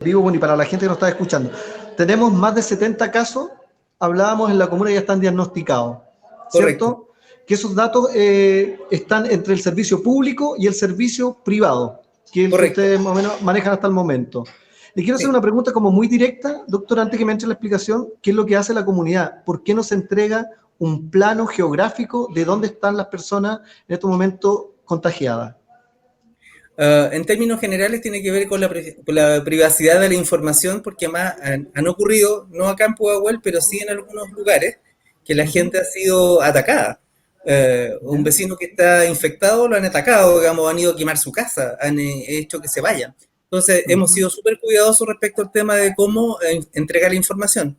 vivo, bueno, y para la gente que nos está escuchando. Tenemos más de 70 casos, hablábamos en la comuna, ya están diagnosticados, Correcto. ¿cierto? Que esos datos están entre el servicio público y el servicio privado, que es el que Correcto. ustedes más o menos manejan hasta el momento. Le quiero hacer Sí. una pregunta como muy directa, doctor, antes que me entre la explicación, ¿qué es lo que hace la comunidad? ¿Por qué no se entrega un plano geográfico de dónde están las personas en estos momentos contagiadas? En términos generales tiene que ver con con la privacidad de la información, porque además han ocurrido, no acá en Pudahuel, pero sí en algunos lugares, que la gente ha sido atacada. Un ¿Ya? vecino que está infectado lo han atacado, digamos, han ido a quemar su casa, han hecho que se vayan. Entonces, hemos Ujú. sido súper cuidadosos respecto al tema de cómo entregar la información.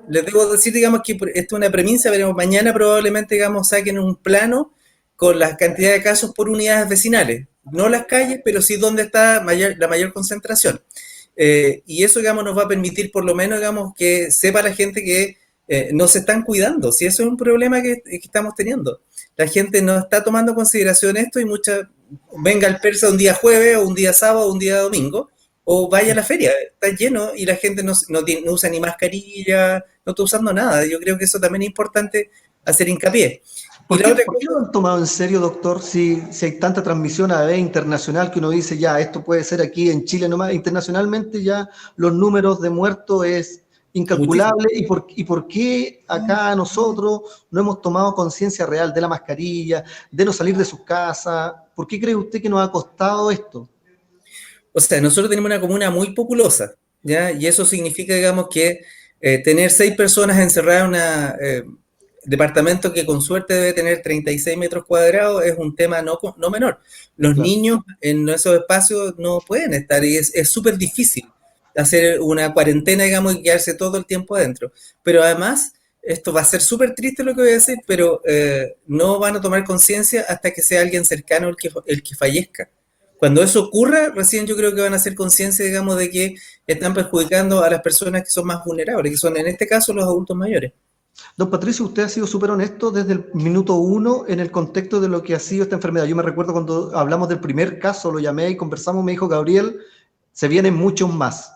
Les debo decir, digamos, que esto es una premisa, pero mañana probablemente, digamos, saquen un plano con la cantidad de casos por unidades vecinales. No las calles, pero sí donde está la mayor concentración. Y eso, digamos, nos va a permitir por lo menos, digamos, que sepa la gente que no se están cuidando. Si eso es un problema que estamos teniendo. La gente no está tomando en consideración esto y venga el persa un día jueves o un día sábado o un día domingo o vaya a la feria, está lleno y la gente no usa ni mascarilla, no está usando nada. Yo creo que eso también es importante hacer hincapié. Y la otra Por qué cosa, no han tomado en serio, doctor, si hay tanta transmisión a vez internacional que uno dice, ya, esto puede ser aquí en Chile nomás, internacionalmente ya los números de muertos es muchísimo. incalculable, y por qué acá nosotros no hemos tomado conciencia real de la mascarilla, de no salir de sus casas? ¿Por qué cree usted que nos ha costado esto? O sea, nosotros tenemos una comuna muy populosa, ¿ya? Y eso significa, digamos, que tener 6 personas encerradas en un departamento que con suerte debe tener 36 metros cuadrados es un tema no menor. Los Claro. niños en esos espacios no pueden estar y es súper difícil hacer una cuarentena, digamos, y quedarse todo el tiempo adentro. Pero además, esto va a ser súper triste lo que voy a decir, pero no van a tomar conciencia hasta que sea alguien cercano el que fallezca. Cuando eso ocurra, recién yo creo que van a hacer conciencia, digamos, de que están perjudicando a las personas que son más vulnerables, que son en este caso los adultos mayores. Don Patricio, usted ha sido súper honesto desde el minuto uno en el contexto de lo que ha sido esta enfermedad. Yo me recuerdo cuando hablamos del primer caso, lo llamé y conversamos, me dijo, Gabriel, se vienen muchos más.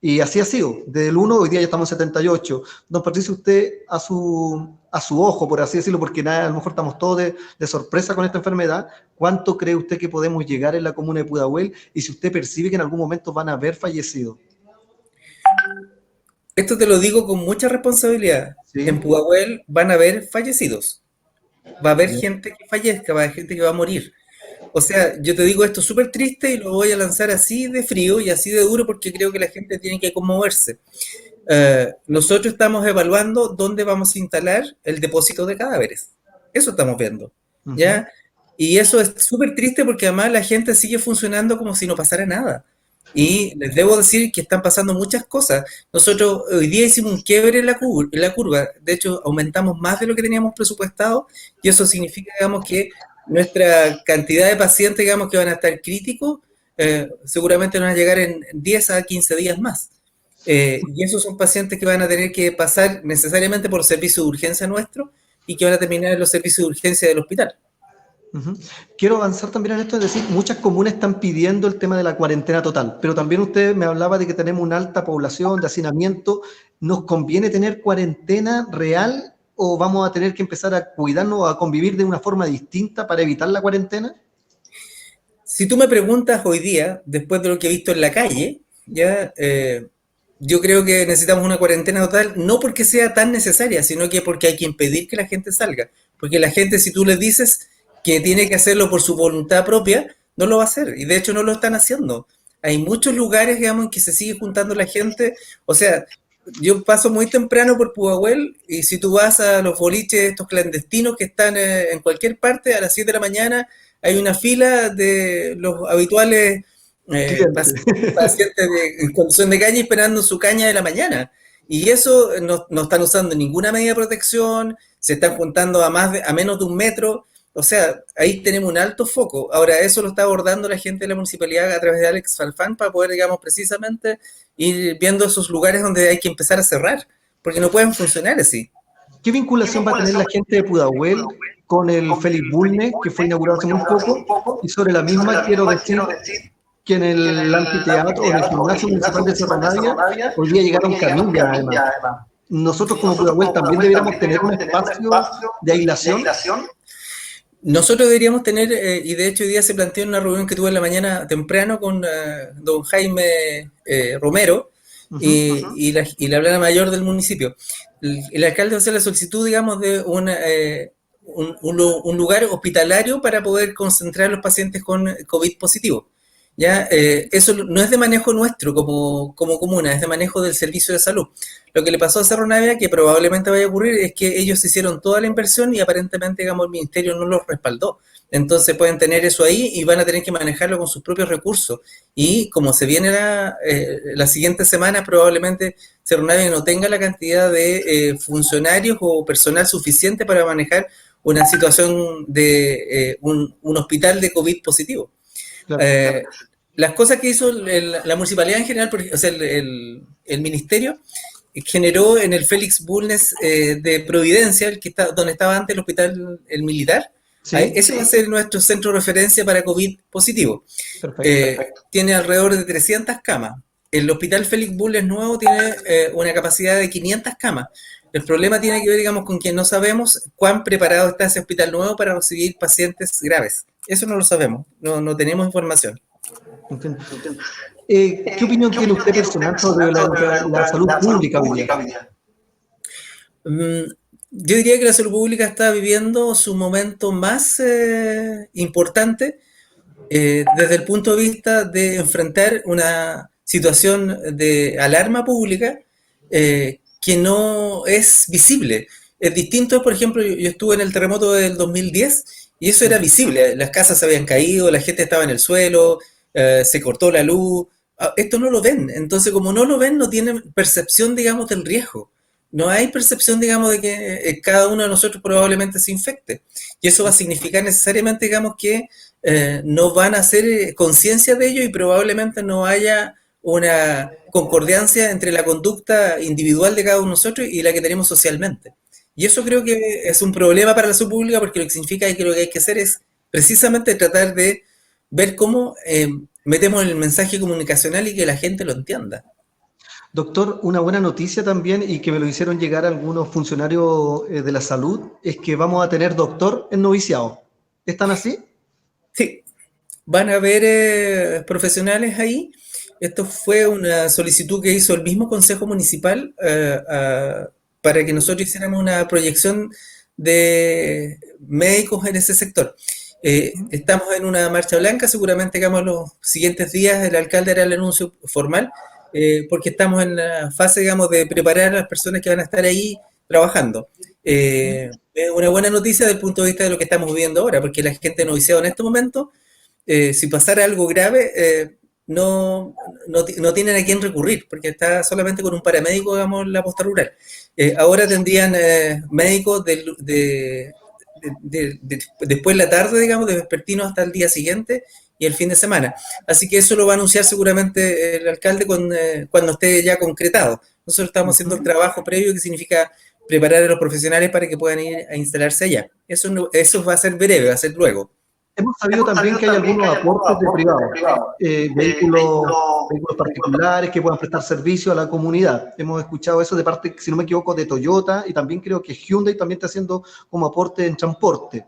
Y así ha sido. Desde el uno, hoy día ya estamos en 78. Don Patricio, usted a su ojo, por así decirlo, porque nada, a lo mejor estamos todos de sorpresa con esta enfermedad, ¿cuánto cree usted que podemos llegar en la comuna de Pudahuel? Y si usted percibe que en algún momento van a haber fallecido. Esto te lo digo con mucha responsabilidad. ¿Sí? En Pudahuel van a haber fallecidos. Va a haber gente que fallezca, va a haber gente que va a morir. O sea, yo te digo esto súper triste y lo voy a lanzar así de frío y así de duro porque creo que la gente tiene que conmoverse. Nosotros estamos evaluando dónde vamos a instalar el depósito de cadáveres. Eso estamos viendo, Uh -huh. ¿ya? Y eso es súper triste porque además la gente sigue funcionando como si no pasara nada. Y les debo decir que están pasando muchas cosas. Nosotros hoy día hicimos un quiebre en la curva. De hecho, aumentamos más de lo que teníamos presupuestado y eso significa, digamos, que nuestra cantidad de pacientes, digamos, que van a estar críticos, seguramente van a llegar en 10 a 15 días más. Y esos son pacientes que van a tener que pasar necesariamente por servicio de urgencia nuestro y que van a terminar en los servicios de urgencia del hospital. Uh -huh. Quiero avanzar también en esto, es decir, muchas comunas están pidiendo el tema de la cuarentena total, pero también usted me hablaba de que tenemos una alta población de hacinamiento. ¿Nos conviene tener cuarentena real o vamos a tener que empezar a cuidarnos o a convivir de una forma distinta para evitar la cuarentena? Si tú me preguntas hoy día, después de lo que he visto en la calle, ya yo creo que necesitamos una cuarentena total, no porque sea tan necesaria, sino que porque hay que impedir que la gente salga. Porque la gente, si tú les dices que tiene que hacerlo por su voluntad propia, no lo va a hacer. Y de hecho no lo están haciendo. Hay muchos lugares, digamos, en que se sigue juntando la gente. O sea, yo paso muy temprano por Pudahuel y si tú vas a los boliches estos clandestinos que están en cualquier parte a las 7 de la mañana, hay una fila de los habituales Cliente. pacientes en condición de caña esperando su caña de la mañana. Y eso no están usando ninguna medida de protección, se están juntando a menos de 1 metro. O sea, ahí tenemos un alto foco. Ahora, eso lo está abordando la gente de la municipalidad a través de Alex Falfán para poder, digamos, precisamente ir viendo esos lugares donde hay que empezar a cerrar, porque no pueden funcionar así. ¿Qué vinculación va a tener la gente de Pudahuel con el Félix Bulnes, que fue inaugurado hace muy poco? Y sobre la misma quiero decir que en el anfiteatro o en el gimnasio municipal de Cerro Navia hoy día llegaron camillas, además. Nosotros como Pudahuel también deberíamos tener un espacio de aislación. Nosotros deberíamos tener, y de hecho hoy día se planteó en una reunión que tuve en la mañana temprano con don Jaime Romero y la plana mayor del municipio. El alcalde va a hacer la solicitud, digamos, de un lugar hospitalario para poder concentrar a los pacientes con COVID positivo. ¿Ya? Eso no es de manejo nuestro como comuna, es de manejo del servicio de salud. Lo que le pasó a Cerro Navia, que probablemente vaya a ocurrir, es que ellos hicieron toda la inversión y aparentemente, digamos, el ministerio no los respaldó. Entonces pueden tener eso ahí y van a tener que manejarlo con sus propios recursos. Y como se viene la siguiente semana, probablemente Cerro Navia no tenga la cantidad de funcionarios o personal suficiente para manejar una situación de un hospital de COVID positivo. Claro. Las cosas que hizo la municipalidad en general, o sea, el ministerio, generó en el Félix Bulnes de Providencia, donde estaba antes el hospital el militar. Sí. Ese va a ser nuestro centro de referencia para COVID positivo. Perfecto. Tiene alrededor de 300 camas. El hospital Félix Bulnes nuevo tiene una capacidad de 500 camas. El problema tiene que ver, digamos, con que no sabemos cuán preparado está ese hospital nuevo para recibir pacientes graves. Eso no lo sabemos, no tenemos información. Entiendo. ¿Qué opinión tiene usted personal sobre la salud pública hoy día? Yo diría que la salud pública está viviendo su momento más importante desde el punto de vista de enfrentar una situación de alarma pública que no es visible. Es distinto, por ejemplo, yo estuve en el terremoto del 2010 y eso era visible. Las casas se habían caído, la gente estaba en el suelo, se cortó la luz. Esto no lo ven. Entonces, como no lo ven, no tienen percepción, digamos, del riesgo. No hay percepción, digamos, de que cada uno de nosotros probablemente se infecte. Y eso va a significar necesariamente, digamos, que no van a hacer conciencia de ello y probablemente no haya una concordancia entre la conducta individual de cada uno de nosotros y la que tenemos socialmente. Y eso creo que es un problema para la salud pública porque lo que significa que lo que hay que hacer es precisamente tratar de ver cómo metemos el mensaje comunicacional y que la gente lo entienda. Doctor, una buena noticia también y que me lo hicieron llegar algunos funcionarios de la salud es que vamos a tener doctor en noviciado. ¿Están así? Sí, van a haber profesionales ahí. Esto fue una solicitud que hizo el mismo Consejo Municipal para que nosotros hiciéramos una proyección de médicos en ese sector. Estamos en una marcha blanca, seguramente digamos los siguientes días el alcalde hará el anuncio formal, porque estamos en la fase, digamos, de preparar a las personas que van a estar ahí trabajando. Es una buena noticia desde el punto de vista de lo que estamos viviendo ahora, porque la gente noviciado en este momento, si pasara algo grave, no tienen a quién recurrir, porque está solamente con un paramédico, digamos, la posta rural. Ahora tendrían médicos después de la tarde, digamos, de vespertino hasta el día siguiente y el fin de semana. Así que eso lo va a anunciar seguramente el alcalde cuando esté ya concretado. Nosotros estamos haciendo el trabajo previo, que significa preparar a los profesionales para que puedan ir a instalarse allá. Eso va a ser breve, va a ser luego. Hemos sabido también que hay algunos aportes de privados, vehículos particulares que puedan prestar servicio a la comunidad. Hemos escuchado eso de parte, si no me equivoco, de Toyota y también creo que Hyundai también está haciendo como aporte en transporte.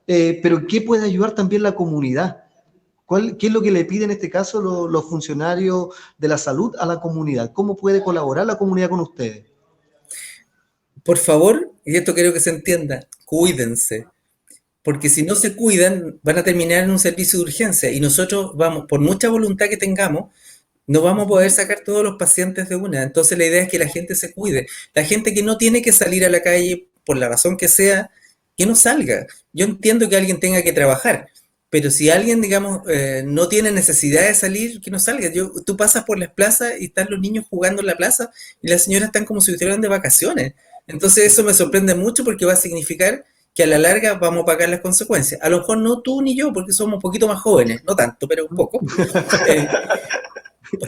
Pero ¿qué puede ayudar también la comunidad? ¿Qué es lo que le piden en este caso los funcionarios de la salud a la comunidad? ¿Cómo puede colaborar la comunidad con ustedes? Por favor, y esto quiero que se entienda, cuídense. Porque si no se cuidan, van a terminar en un servicio de urgencia y nosotros vamos, por mucha voluntad que tengamos, no vamos a poder sacar todos los pacientes de una. Entonces la idea es que la gente se cuide. La gente que no tiene que salir a la calle, por la razón que sea, que no salga. Yo entiendo que alguien tenga que trabajar, pero si alguien, digamos, no tiene necesidad de salir, que no salga. Tú pasas por las plazas y están los niños jugando en la plaza y las señoras están como si estuvieran de vacaciones. Entonces eso me sorprende mucho porque va a significar que a la larga vamos a pagar las consecuencias. A lo mejor no tú ni yo, porque somos un poquito más jóvenes, no tanto, pero un poco.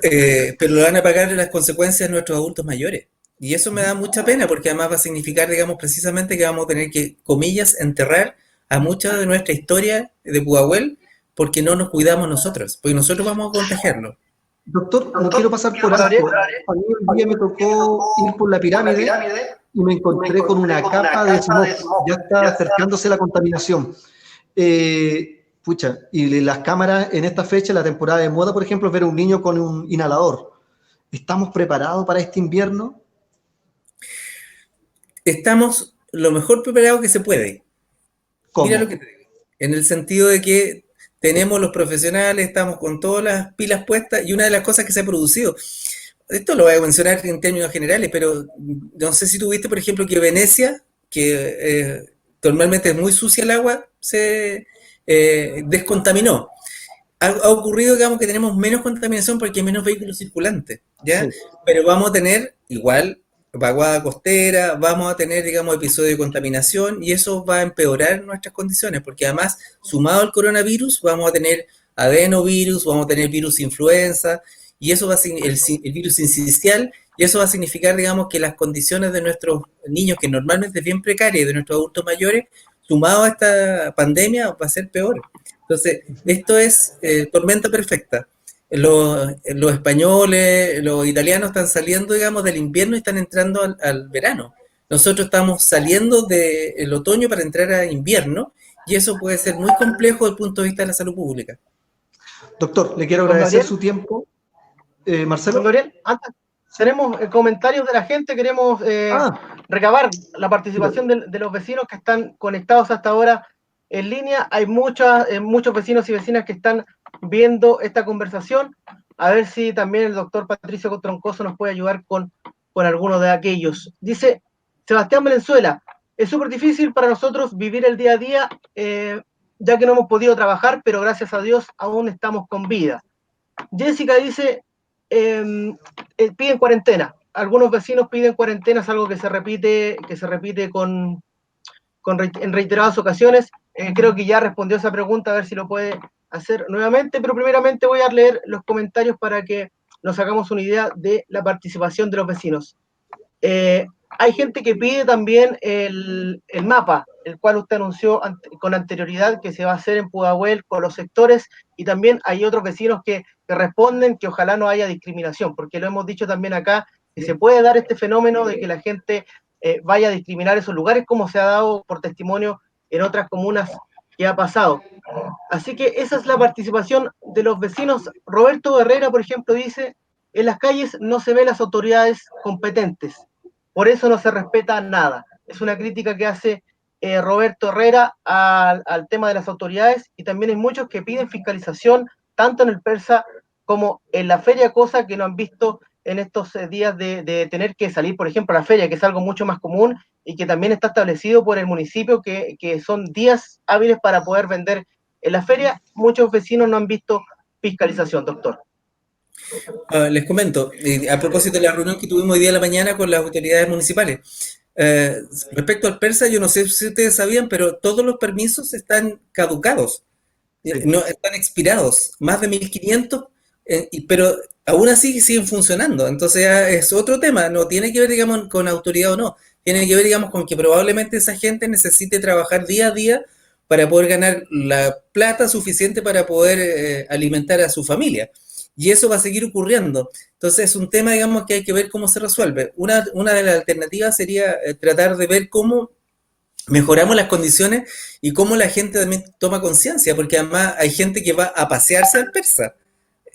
Pero lo van a pagar las consecuencias nuestros adultos mayores. Y eso me da mucha pena, porque además va a significar, digamos, precisamente que vamos a tener que, comillas, enterrar a mucha de nuestra historia de Pudahuel, porque no nos cuidamos nosotros, porque nosotros vamos a contagiarlo. Doctor, no quiero pasar por alto. A mí un día me tocó ir por la pirámide y me encontré con una capa de smog. Ya está acercándose la contaminación. Pucha, y las cámaras en esta fecha, la temporada de moda, por ejemplo, es ver a un niño con un inhalador. ¿Estamos preparados para este invierno? Estamos lo mejor preparados que se puede. ¿Cómo? Mira lo que te digo. En el sentido de que tenemos los profesionales, estamos con todas las pilas puestas y una de las cosas que se ha producido, esto lo voy a mencionar en términos generales, pero no sé si tuviste, por ejemplo, que Venecia, que normalmente es muy sucia el agua, se descontaminó. Ha ocurrido, digamos, que tenemos menos contaminación porque hay menos vehículos circulantes, ¿ya? Sí. Pero vamos a tener igual vaguada costera, vamos a tener, digamos, episodios de contaminación y eso va a empeorar nuestras condiciones, porque además, sumado al coronavirus, vamos a tener adenovirus, vamos a tener virus influenza, y eso va a el virus sincicial, y eso va a significar, digamos, que las condiciones de nuestros niños, que normalmente es bien precaria, y de nuestros adultos mayores, sumado a esta pandemia, va a ser peor. Entonces, esto es tormenta perfecta. Los españoles, los italianos están saliendo, digamos, del invierno y están entrando al verano. Nosotros estamos saliendo del otoño para entrar a invierno y eso puede ser muy complejo desde el punto de vista de la salud pública. Doctor, le quiero agradecer su tiempo. Marcelo. Don Gabriel, antes tenemos comentarios de la gente, queremos recabar la participación de los vecinos que están conectados hasta ahora en línea. Hay muchos vecinos y vecinas que están viendo esta conversación. A ver si también el doctor Patricio Troncoso nos puede ayudar con algunos de aquellos. Dice Sebastián Valenzuela, es súper difícil para nosotros vivir el día a día, ya que no hemos podido trabajar, pero gracias a Dios aún estamos con vida. Jessica dice, piden cuarentena. Algunos vecinos piden cuarentena, es algo que se repite en reiteradas ocasiones. Creo que ya respondió esa pregunta, a ver si lo puede hacer nuevamente, pero primeramente voy a leer los comentarios para que nos hagamos una idea de la participación de los vecinos. Hay gente que pide también el mapa, el cual usted anunció con anterioridad que se va a hacer en Pudahuel con los sectores, y también hay otros vecinos que responden que ojalá no haya discriminación, porque lo hemos dicho también acá, que se puede dar este fenómeno de que la gente vaya a discriminar esos lugares, como se ha dado por testimonio en otras comunas que ha pasado. Así que esa es la participación de los vecinos. Roberto Herrera, por ejemplo, dice, en las calles no se ven las autoridades competentes, por eso no se respeta nada. Es una crítica que hace Roberto Herrera al tema de las autoridades, y también hay muchos que piden fiscalización, tanto en el Persa como en la feria, cosa que no han visto en estos días de tener que salir, por ejemplo, a la feria, que es algo mucho más común y que también está establecido por el municipio, que son días hábiles para poder vender en la feria. Muchos vecinos no han visto fiscalización, doctor. Les comento, a propósito de la reunión que tuvimos hoy día de la mañana con las autoridades municipales, respecto al Persa, yo no sé si ustedes sabían, pero todos los permisos están caducados, sí. No, están expirados, más de 1.500, pero aún así siguen funcionando. Entonces es otro tema, no tiene que ver, digamos, con autoridad o no, tiene que ver, digamos, con que probablemente esa gente necesite trabajar día a día para poder ganar la plata suficiente para poder alimentar a su familia. Y eso va a seguir ocurriendo. Entonces es un tema, digamos, que hay que ver cómo se resuelve. Una de las alternativas sería tratar de ver cómo mejoramos las condiciones y cómo la gente también toma conciencia, porque además hay gente que va a pasearse al Persa,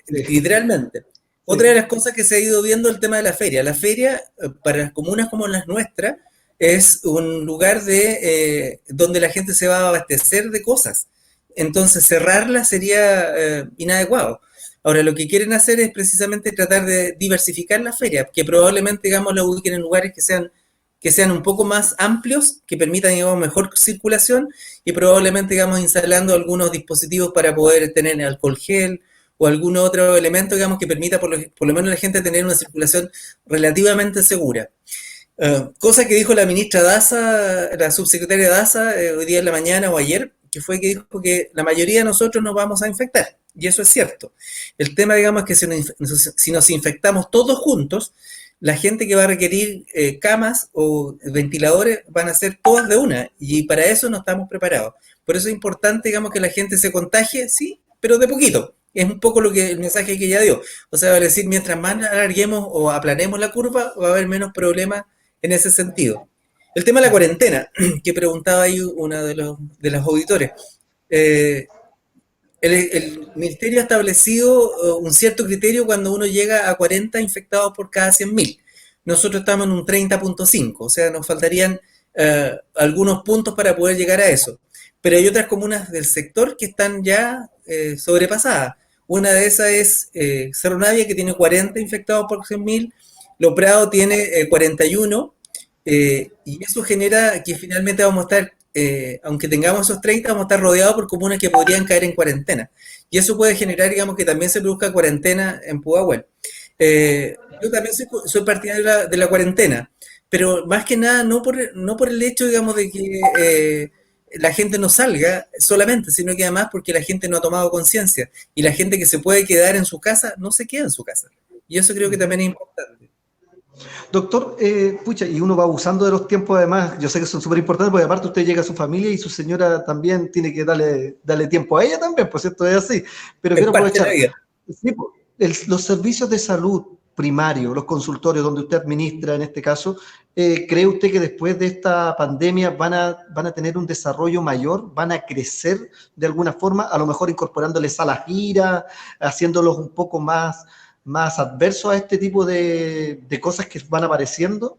sí, literalmente. Sí. Otra de las cosas que se ha ido viendo es el tema de la feria. La feria, para las comunas como las nuestras, es un lugar donde la gente se va a abastecer de cosas. Entonces cerrarla sería inadecuado. Ahora, lo que quieren hacer es precisamente tratar de diversificar la feria, que probablemente, digamos, la ubiquen en lugares que sean un poco más amplios, que permitan, digamos, mejor circulación, y probablemente, digamos, instalando algunos dispositivos para poder tener alcohol gel o algún otro elemento, digamos, que permita por lo menos a la gente tener una circulación relativamente segura. Cosa que dijo la ministra Daza, la subsecretaria Daza, hoy día en la mañana o ayer, que fue que dijo que la mayoría de nosotros nos vamos a infectar. Y eso es cierto. El tema, digamos, es que si nos infectamos todos juntos, la gente que va a requerir camas o ventiladores van a ser todas de una. Y para eso no estamos preparados. Por eso es importante, digamos, que la gente se contagie, sí, pero de poquito. Es un poco el mensaje que ella dio. O sea, vale decir, mientras más alarguemos o aplanemos la curva, va a haber menos problemas en ese sentido. El tema de la cuarentena, que preguntaba ahí uno de los auditores. Eh, el ministerio ha establecido un cierto criterio cuando uno llega a 40 infectados por cada 100.000. Nosotros estamos en un 30.5, o sea, nos faltarían algunos puntos para poder llegar a eso. Pero hay otras comunas del sector que están ya sobrepasadas. Una de esas es Cerro Navia, que tiene 40 infectados por 100.000, Lo Prado tiene 41, y eso genera que finalmente vamos a estar, aunque tengamos esos 30, vamos a estar rodeados por comunas que podrían caer en cuarentena. Y eso puede generar, digamos, que también se produzca cuarentena en Pudahuel. Yo también soy partidario de la cuarentena, pero más que nada no por el hecho, digamos, de que la gente no salga solamente, sino que además porque la gente no ha tomado conciencia. Y la gente que se puede quedar en su casa, no se queda en su casa. Y eso creo que también es importante. Doctor, pucha, y uno va abusando de los tiempos, además, yo sé que son súper importantes, porque aparte usted llega a su familia y su señora también tiene que darle tiempo a ella también, pues esto es así. Pero quiero aprovechar. Sí, los servicios de salud primarios, los consultorios donde usted administra en este caso, ¿cree usted que después de esta pandemia van a tener un desarrollo mayor, van a crecer de alguna forma, a lo mejor incorporándoles a la gira, haciéndolos un poco más adversos a este tipo de cosas que van apareciendo?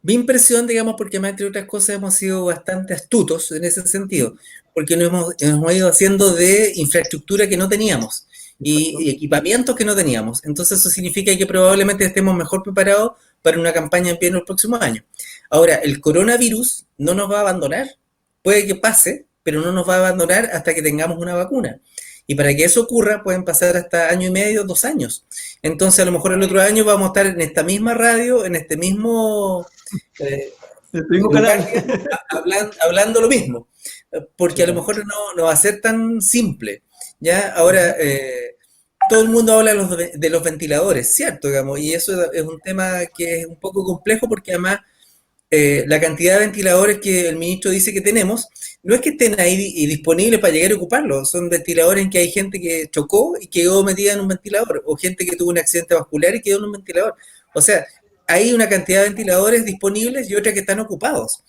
Mi impresión, digamos, porque más entre otras cosas hemos sido bastante astutos en ese sentido, porque nos hemos ido haciendo de infraestructura que no teníamos y equipamientos que no teníamos. Entonces eso significa que probablemente estemos mejor preparados para una campaña en pie en los próximos años. Ahora, el coronavirus no nos va a abandonar. Puede que pase, pero no nos va a abandonar hasta que tengamos una vacuna. Y para que eso ocurra pueden pasar hasta 1 año y medio, 2 años. Entonces a lo mejor el otro año vamos a estar en esta misma radio, en este mismo canal, hablando lo mismo, porque a lo mejor no va a ser tan simple. ¿Ya? Ahora, todo el mundo habla de los ventiladores, ¿cierto? Digamos, y eso es un tema que es un poco complejo porque además la cantidad de ventiladores que el ministro dice que tenemos, no es que estén ahí y disponibles para llegar a ocuparlos, son ventiladores en que hay gente que chocó y quedó metida en un ventilador, o gente que tuvo un accidente vascular y quedó en un ventilador. O sea, hay una cantidad de ventiladores disponibles y otras que están ocupados.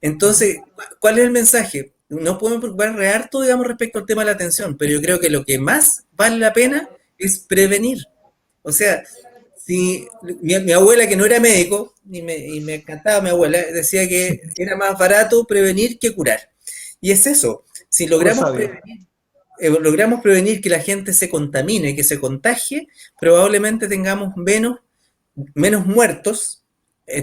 Entonces, ¿cuál es el mensaje? No podemos preocuparnos harto, digamos, respecto al tema de la atención, pero yo creo que lo que más vale la pena es prevenir. O sea, si mi abuela, que no era médico, y me encantaba mi abuela, decía que era más barato prevenir que curar. Y es eso, si logramos prevenir que la gente se contamine, que se contagie, probablemente tengamos menos muertos,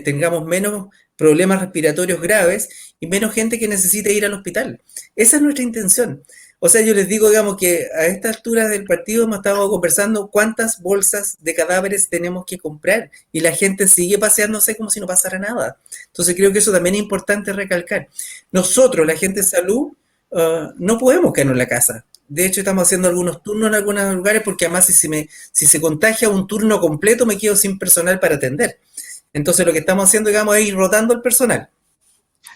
tengamos menos problemas respiratorios graves y menos gente que necesite ir al hospital. Esa es nuestra intención. O sea, yo les digo, digamos, que a esta altura del partido hemos estado conversando cuántas bolsas de cadáveres tenemos que comprar y la gente sigue paseándose como si no pasara nada. Entonces creo que eso también es importante recalcar. Nosotros, la gente de salud, no podemos quedarnos en la casa. De hecho, estamos haciendo algunos turnos en algunos lugares porque además si se contagia un turno completo me quedo sin personal para atender. Entonces lo que estamos haciendo, digamos, es ir rotando el personal.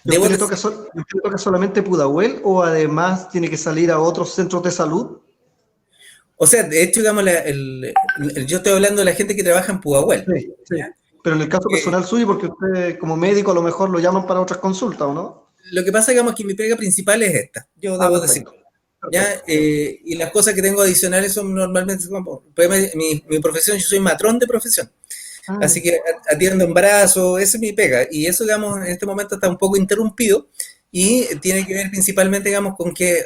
¿Y usted le toca solamente Pudahuel o además tiene que salir a otros centros de salud? O sea, de hecho, digamos, yo estoy hablando de la gente que trabaja en Pudahuel. Sí, sí. Pero en el caso personal suyo, porque usted como médico a lo mejor lo llaman para otras consultas, ¿o no? Lo que pasa, digamos, que mi pega principal es esta, yo debo decirlo. ¿Ya? Y las cosas que tengo adicionales son normalmente, mi profesión, yo soy matrón de profesión. Así que atiendo embarazo, esa es mi pega. Y eso, digamos, en este momento está un poco interrumpido y tiene que ver principalmente, digamos, con que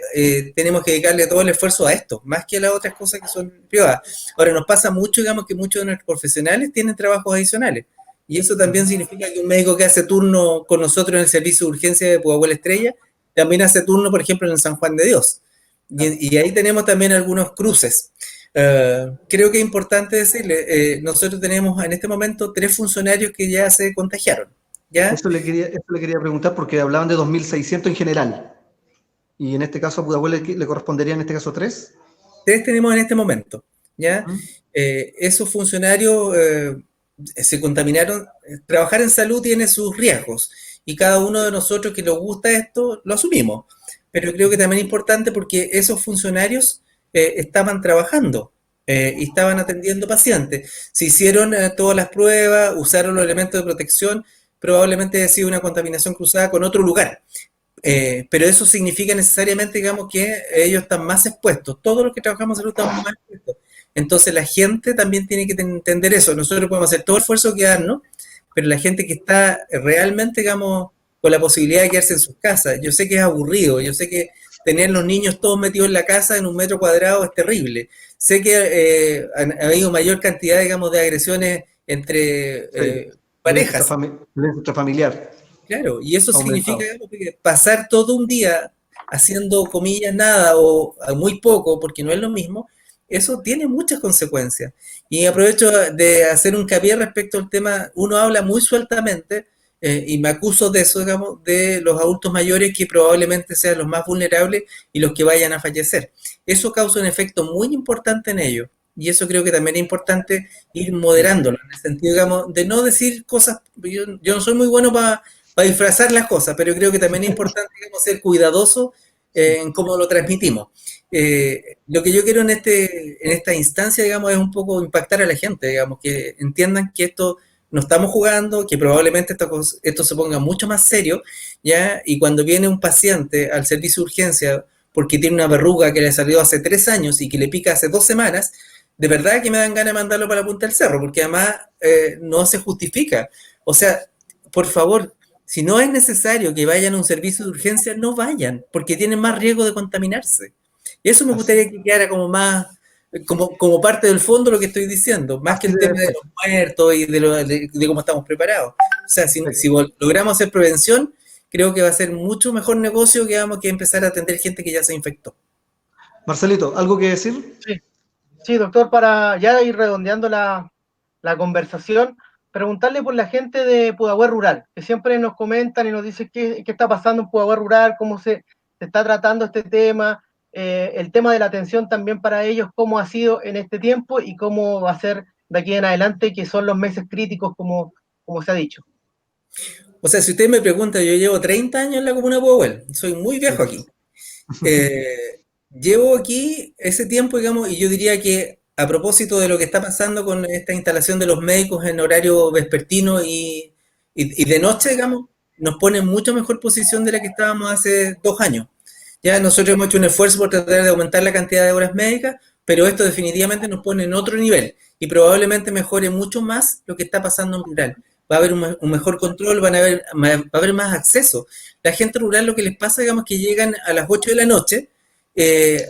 tenemos que dedicarle todo el esfuerzo a esto, más que a las otras cosas que son privadas. Ahora, nos pasa mucho, digamos, que muchos de nuestros profesionales tienen trabajos adicionales. Y eso también significa que un médico que hace turno con nosotros en el servicio de urgencia de Pudahuel Estrella, también hace turno, por ejemplo, en San Juan de Dios. Y ahí tenemos también algunos cruces. Creo que es importante decirle, nosotros tenemos en este momento 3 funcionarios que ya se contagiaron. ¿Ya? Eso le quería preguntar porque hablaban de 2.600 en general. Y en este caso a Pudahuel le correspondería en este caso 3. 3 tenemos en este momento. ¿Ya? Esos funcionarios se contaminaron. Trabajar en salud tiene sus riesgos y cada uno de nosotros que nos gusta esto lo asumimos. Pero creo que también es importante porque esos funcionarios estaban trabajando y estaban atendiendo pacientes. Se hicieron todas las pruebas, usaron los elementos de protección, probablemente haya sido una contaminación cruzada con otro lugar. Pero eso significa necesariamente, digamos, que ellos están más expuestos. Todos los que trabajamos en salud estamos más expuestos. Entonces la gente también tiene que entender eso. Nosotros podemos hacer todo el esfuerzo que darnos, pero la gente que está realmente, digamos, con la posibilidad de quedarse en sus casas, yo sé que es aburrido, yo sé que tener los niños todos metidos en la casa en 1 metro cuadrado es terrible. Sé que ha habido mayor cantidad, digamos, de agresiones entre parejas. Violencia intrafamiliar. Claro, y eso Aumentado. significa, digamos, que pasar todo un día haciendo, comillas, nada o muy poco, porque no es lo mismo, eso tiene muchas consecuencias. Y aprovecho de hacer un hincapié respecto al tema, uno habla muy sueltamente, y me acuso de eso, digamos, de los adultos mayores que probablemente sean los más vulnerables y los que vayan a fallecer. Eso causa un efecto muy importante en ellos. Y eso creo que también es importante ir moderándolo, en el sentido, digamos, de no decir cosas, yo no soy muy bueno para disfrazar las cosas, pero creo que también es importante, digamos, ser cuidadoso en cómo lo transmitimos. Lo que yo quiero en esta instancia, digamos, es un poco impactar a la gente, digamos, que entiendan que esto no estamos jugando, que probablemente esto se ponga mucho más serio, ¿ya? Y cuando viene un paciente al servicio de urgencia porque tiene una verruga que le salió hace 3 años y que le pica hace 2 semanas, de verdad que me dan ganas de mandarlo para la punta del cerro, porque además no se justifica. O sea, por favor, si no es necesario que vayan a un servicio de urgencia, no vayan, porque tienen más riesgo de contaminarse. Y eso me gustaría que quedara como más, como parte del fondo lo que estoy diciendo, más que el tema de los muertos y de cómo estamos preparados. O sea, si logramos hacer prevención, creo que va a ser mucho mejor negocio que vamos que empezar a atender gente que ya se infectó. Marcelito, ¿algo que decir? Sí, doctor, para ya ir redondeando la conversación, preguntarle por la gente de Pudahuel Rural, que siempre nos comentan y nos dicen qué está pasando en Pudahuel Rural, cómo se está tratando este tema, el tema de la atención también para ellos, cómo ha sido en este tiempo y cómo va a ser de aquí en adelante, que son los meses críticos, como se ha dicho. O sea, si usted me pregunta, yo llevo 30 años en la comuna de Pudahuel, soy muy viejo aquí. Llevo aquí ese tiempo, digamos, y yo diría que a propósito de lo que está pasando con esta instalación de los médicos en horario vespertino y de noche, digamos, nos pone en mucho mejor posición de la que estábamos hace 2 años. Ya nosotros hemos hecho un esfuerzo por tratar de aumentar la cantidad de horas médicas, pero esto definitivamente nos pone en otro nivel y probablemente mejore mucho más lo que está pasando en rural. Va a haber un mejor control, va a haber más acceso. La gente rural lo que les pasa, digamos, que llegan a las 8 de la noche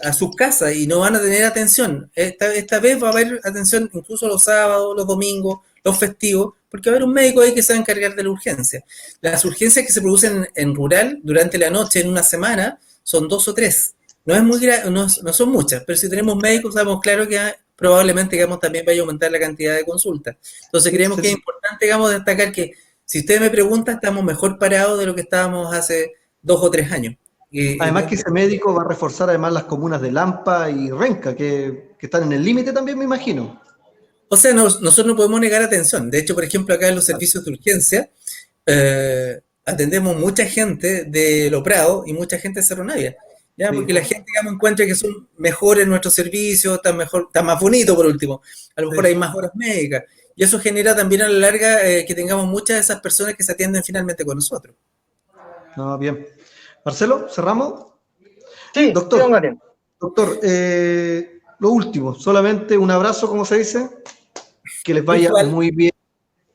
a sus casas y no van a tener atención. Esta vez va a haber atención incluso los sábados, los domingos, los festivos, porque va a haber un médico ahí que se va a encargar de la urgencia. Las urgencias que se producen en rural durante la noche en una semana son 2 o 3. No es muy no son muchas, pero si tenemos médicos sabemos claro que probablemente, digamos, también vaya a aumentar la cantidad de consultas. Entonces creemos que es importante, digamos, destacar que si usted me pregunta, estamos mejor parados de lo que estábamos hace 2 o 3 años. Además que ese médico va a reforzar además las comunas de Lampa y Renca, que están en el límite también, me imagino. O sea, nosotros no podemos negar atención. De hecho, por ejemplo, acá en los servicios de urgencia, atendemos mucha gente de Lo Prado y mucha gente de Cerro Navia. ¿Ya? Porque la gente, digamos, encuentra que son mejores nuestros servicios, está más bonito por último. A lo mejor hay más horas médicas. Y eso genera también a la larga que tengamos muchas de esas personas que se atienden finalmente con nosotros. No, bien. Marcelo, ¿cerramos? Sí, doctor. Doctor, lo último, solamente un abrazo, como se dice, que les vaya muy bien.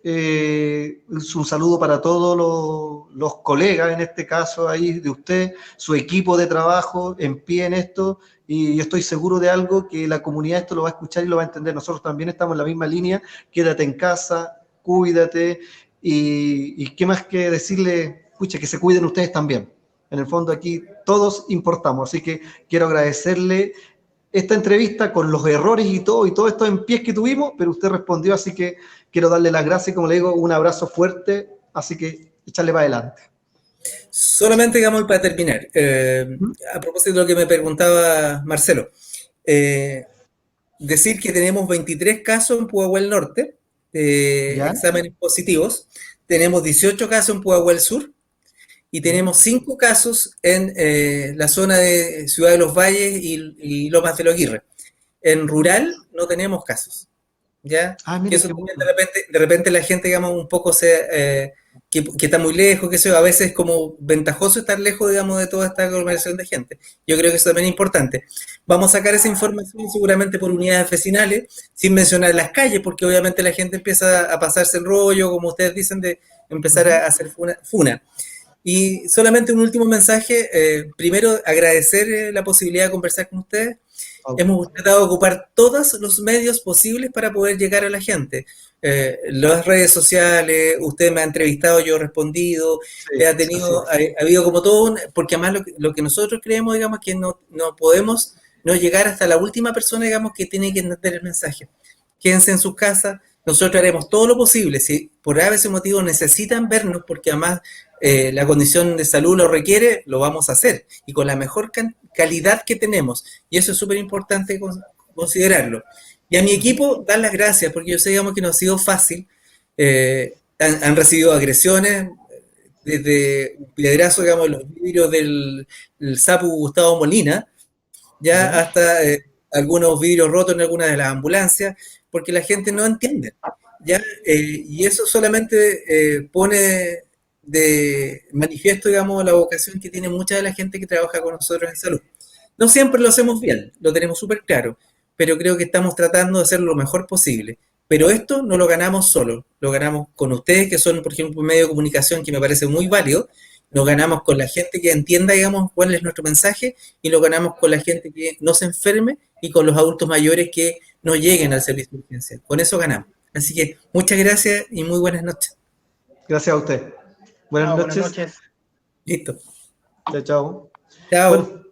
Un saludo para todos los colegas, en este caso ahí de usted, su equipo de trabajo en pie en esto, y yo estoy seguro de algo, que la comunidad esto lo va a escuchar y lo va a entender. Nosotros también estamos en la misma línea, quédate en casa, cuídate, y qué más que decirle, pucha, que se cuiden ustedes también. En el fondo aquí todos importamos, así que quiero agradecerle esta entrevista con los errores y todo esto en pies que tuvimos, pero usted respondió, así que quiero darle las gracias y, como le digo, un abrazo fuerte, así que echarle para adelante. Solamente, digamos, para terminar, a propósito de lo que me preguntaba Marcelo, decir que tenemos 23 casos en Pudahuel Norte, exámenes positivos, tenemos 18 casos en Pudahuel Sur, y tenemos 5 casos en la zona de Ciudad de los Valles y Lomas de los Aguirre. En rural no tenemos casos, ¿ya? Mira, eso también de repente la gente, digamos, un poco que está muy lejos, que eso a veces es como ventajoso estar lejos, digamos, de toda esta aglomeración de gente. Yo creo que eso también es importante. Vamos a sacar esa información seguramente por unidades vecinales, sin mencionar las calles, porque obviamente la gente empieza a pasarse el rollo, como ustedes dicen, de empezar a hacer funa. Y solamente un último mensaje, primero agradecer la posibilidad de conversar con ustedes. Hemos tratado de ocupar todos los medios posibles para poder llegar a la gente. Las redes sociales, usted me ha entrevistado, yo he respondido, ha habido como todo, porque además lo que nosotros creemos, digamos, que no podemos no llegar hasta la última persona, digamos, que tiene que entender el mensaje. Quédense en sus casas, nosotros haremos todo lo posible, si por ese motivo necesitan vernos, porque además la condición de salud lo requiere, lo vamos a hacer, y con la mejor calidad que tenemos, y eso es súper importante considerarlo. Y a mi equipo, dar las gracias, porque yo sé, digamos, que no ha sido fácil, han recibido agresiones, desde piedrazo, digamos, los vidrios del Sapu Gustavo Molina, ya hasta algunos vidrios rotos en algunas de las ambulancias, porque la gente no entiende, ¿ya? Y eso solamente pone de manifiesto, digamos, la vocación que tiene mucha de la gente que trabaja con nosotros en salud. No siempre lo hacemos bien, lo tenemos súper claro, pero creo que estamos tratando de hacer lo mejor posible. Pero esto no lo ganamos solo, lo ganamos con ustedes, que son, por ejemplo, un medio de comunicación que me parece muy válido, lo ganamos con la gente que entienda, digamos, cuál es nuestro mensaje, y lo ganamos con la gente que no se enferme y con los adultos mayores que no lleguen al servicio de urgencia. Con eso ganamos. Así que muchas gracias y muy buenas noches. Gracias a usted. Buenas noches. Buenas noches. Listo. Chao, chao. Chao. Bueno,